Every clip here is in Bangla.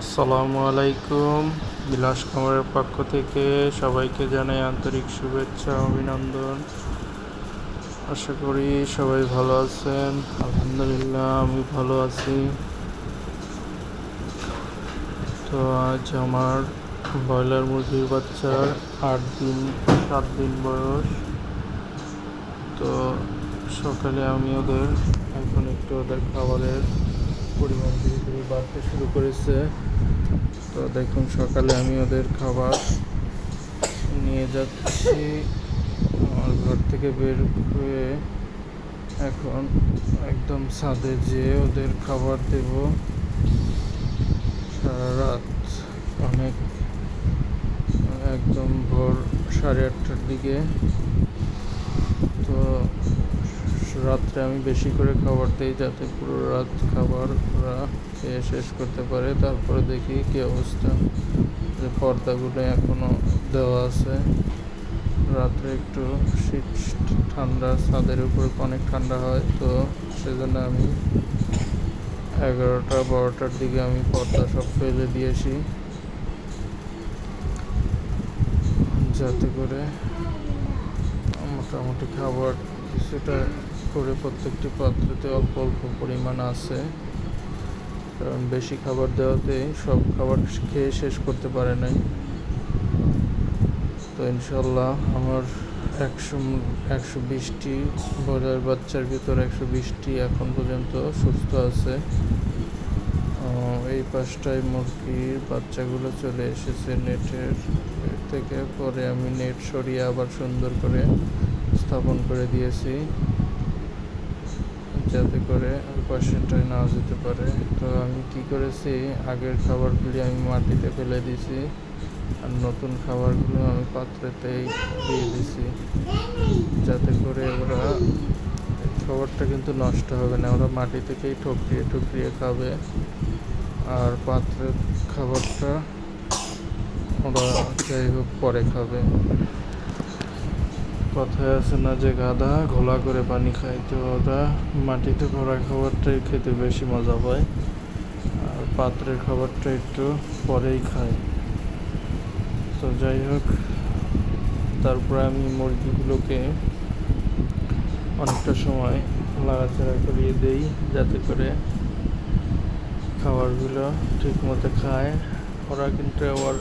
আসসালামু আলাইকুম। বিলাস খামারের পক্ষ থেকে সবাইকে জানাই আন্তরিক শুভেচ্ছা ও অভিনন্দন। আশা করি সবাই ভালো আছেন। আলহামদুলিল্লাহ আমি ভালো আছি। তো আজ আমার ব্রয়লার মুরগির বাচ্চার 7 দিন বয়স। তো সকালে আমি এখন একটু ওদের খাবারের পরিমাণ ধীরে ধীরে বাড়তে শুরু করেছে। তো দেখুন সকালে আমি ওদের খাবার নিয়ে যাচ্ছি আমার ঘর থেকে বের হয়ে এখন একদম ছাদে যেয়ে ওদের খাবার দেব। সারা রাত অনেক একদম ভোর 8:30টার দিকে। তো রাত্রে আমি বেশি করে খাবার দিই যাতে পুরো রাত খাবার ওরা খেয়ে শেষ করতে পারে। তারপরে দেখি কী অবস্থা, যে পর্দাগুলো এখনও দেওয়া আছে। রাত্রে একটু শীত ঠান্ডা, ছাদের উপর অনেক ঠান্ডা হয়, তো সেজন্য আমি 11টা-12টার দিকে আমি পর্দা সব ফেলে দিয়েছি, যাতে করে মোটামুটি খাবার কিছুটা করে প্রত্যেকটি পাত্রতে অল্প অল্প পরিমাণ আছে, কারণ বেশি খাবার দেওয়াতে সব খাবার খেয়ে শেষ করতে পারে নাই। তো ইনশাল্লাহ আমার 120টি ব্রয়লার বাচ্চার ভিতর 120টি এখন পর্যন্ত সুস্থ আছে। এই 5টায় মুরগির বাচ্চাগুলো চলে এসেছে নেটের থেকে। পরে আমি নেট সরিয়ে আবার সুন্দর করে স্থাপন করে দিয়েছি, যাতে করে ওই পাশেরটায় না যেতে পারে। তো আমি কি করেছি, আগের খাবারগুলি আমি মাটিতে ফেলে দিয়েছি আর নতুন খাবারগুলো আমি পাত্রেতেই দিয়ে দিছি, যাতে করে ওরা খাবারটা কিন্তু নষ্ট হবে না, ওরা মাটি থেকেই ঠুকরিয়ে ঠুকরিয়ে খাবে। আর পাত্রের খাবারটা ওরা যাই হোক পরে খাবে। কথায় আছে না যে গাধা ঘোলা করে পানি খায়, তো ওরা মাটিতে ভরা খাবারটাই খেতে বেশি মজা পায়, আর পাত্রের খাবারটা একটু পরেই খায়। তো যাই হোক, তারপরে আমি মুরগিগুলোকে অনেকটা সময় নাড়াচাড়া করিয়ে দেই, যাতে করে খাবারগুলো ঠিক মতো খায়। ওরা কিন্তু আবার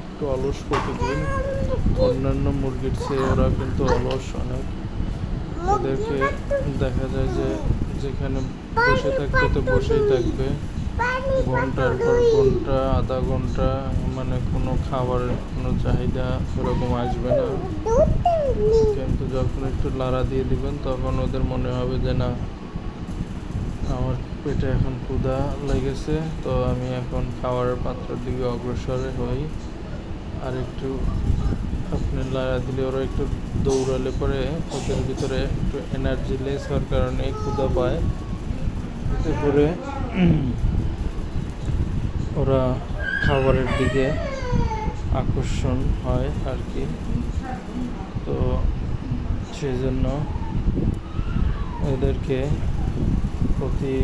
একটু অলস প্রতিদিন, অন্যান্য মুরগির চেয়ে ওরা কিন্তু অলস অনেক। ওদেরকে দেখা যায় যে যেখানে বসে থাকতে তো বসেই থাকবে, ঘন্টার পর ঘন্টা, আধা ঘন্টা, মানে কোনো খাবারের কোনো চাহিদা সেরকম আসবে না। কিন্তু যখন একটু লাড়া দিয়ে দিবেন তখন ওদের মনে হবে যে না, আমার পেটে এখন ক্ষুধা লেগেছে, তো আমি এখন খাবারের পাত্রের দিকে অগ্রসর হই। আর একটু আপনি লাড়া দিলে ওরা একটু দৌড়ালে পরে ওদের ভিতরে একটু এনার্জি লেস হওয়ার কারণে ক্ষুধা পায়, এতে করে ওরা খাবারের দিকে আকর্ষণ হয় আর কি। তো সেই জন্য এদেরকে প্রতি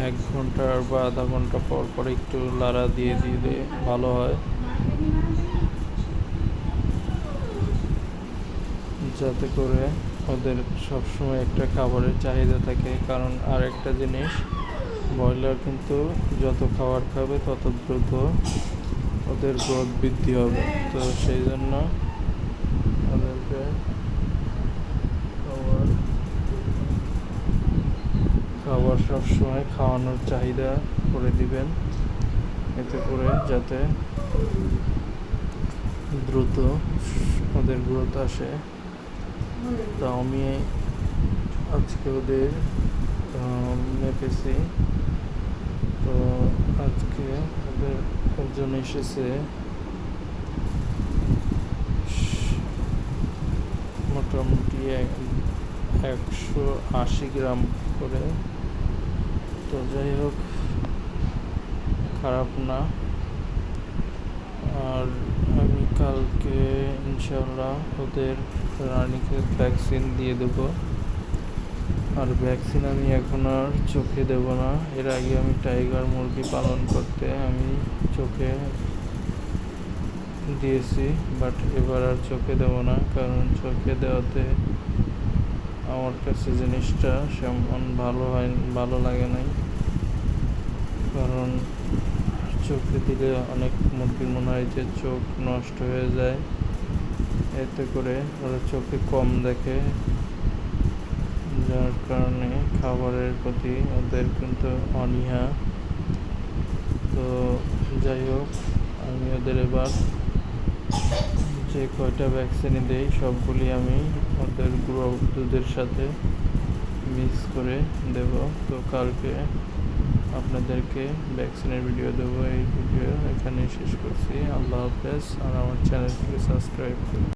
1 ঘন্টা বা আধা ঘন্টা পর পর একটু লাড়া দিয়ে দিলে ভালো হয়, যাতে করে ওদের সবসময় একটা খাবারের চাহিদা থাকে। কারণ আর একটা জিনিস, ব্রয়লার কিন্তু যত খাবার খাবে তত দ্রুত ওদের গ্রোথ বৃদ্ধি হবে। তো সেই জন্য ওদেরকে খাবার সবসময় খাওয়ানোর চাহিদা করে দিবেন, এতে করে যাতে দ্রুত ওদের গ্রোথ আসে। তো আমি আজকে ওদের মেপেছি। তো আজকে ওদের ওজন এসেছে মোটামুটি 180 গ্রাম করে। তো যাই হোক, খারাপ না। আর আমি কালকে ইনশাল্লাহ ওদের রানীকে ভ্যাকসিন দিয়ে দেবো, আর ভ্যাকসিন আমি এখন আর চোখে দেব না। এর আগে আমি টাইগার মুরগি পালন করতে আমি চোখে দিয়েছি, বাট এবার আর চোখে দেব না, কারণ চোখে দেওয়াতে আমার কাছে জিনিসটা সেমন ভালো লাগে নাই। কারণ চোখে দিলে অনেক মুরগির মনে হয় যে চোখ নষ্ট হয়ে যায়, এতে করে ওরা চোখে কম দেখে, যার কারণে খাবারের প্রতি ওদের কিন্তু অনীহা। তো যাই হোক, আমি ওদের এবার যে কয়টা ভ্যাকসিনই দেই সবগুলি আমি ওদের গুঁড়ো দুধের সাথে মিক্স করে দেব। তো কালকে আপনাদেরকে ভ্যাকসিনের ভিডিও দেবো। এই ভিডিও এখানেই শেষ করছি। আল্লাহ হাফেজ। আর আমার চ্যানেলটিকে সাবস্ক্রাইব করুন।